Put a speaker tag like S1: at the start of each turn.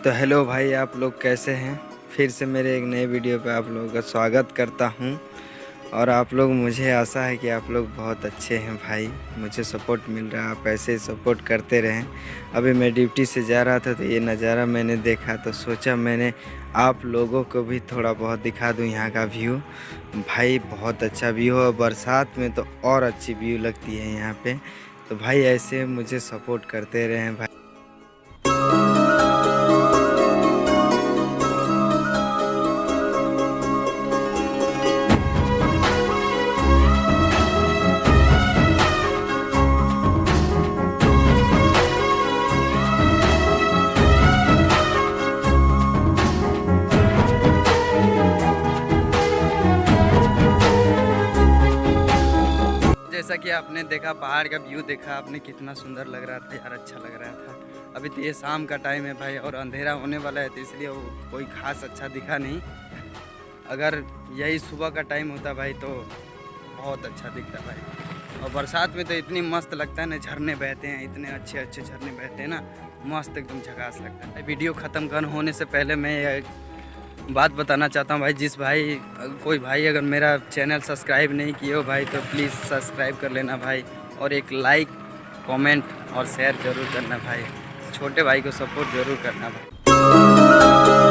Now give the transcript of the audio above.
S1: तो हेलो भाई, आप लोग कैसे हैं। फिर से मेरे एक नए वीडियो पे आप लोगों का स्वागत करता हूं। और आप लोग, मुझे आशा है कि आप लोग बहुत अच्छे हैं भाई। मुझे सपोर्ट मिल रहा है, आप ऐसे ही सपोर्ट करते रहें। अभी मैं ड्यूटी से जा रहा था तो ये नज़ारा मैंने देखा तो सोचा मैंने आप लोगों को भी थोड़ा बहुत दिखा दूं यहाँ का व्यू। भाई बहुत अच्छा व्यू है, बरसात में तो और अच्छी व्यू लगती है यहाँ पे। तो भाई ऐसे मुझे सपोर्ट करते रहें भाई। जैसा कि आपने देखा, पहाड़ का व्यू देखा आपने, कितना सुंदर लग रहा था यार, अच्छा लग रहा था। अभी तो ये शाम का टाइम है भाई और अंधेरा होने वाला है, तो इसलिए वो कोई खास अच्छा दिखा नहीं। अगर यही सुबह का टाइम होता भाई तो बहुत अच्छा दिखता भाई। और बरसात में तो इतनी मस्त लगता है ना, झरने बहते हैं, इतने अच्छे अच्छे झरने बहते हैं ना, मस्त एकदम झकास लगता है। वीडियो ख़त्म होने से पहले मैं बात बताना चाहता हूँ भाई, कोई भाई अगर मेरा चैनल सब्सक्राइब नहीं किए हो भाई तो प्लीज़ सब्सक्राइब कर लेना भाई। और एक लाइक, कमेंट और शेयर ज़रूर करना भाई। छोटे भाई को सपोर्ट ज़रूर करना भाई।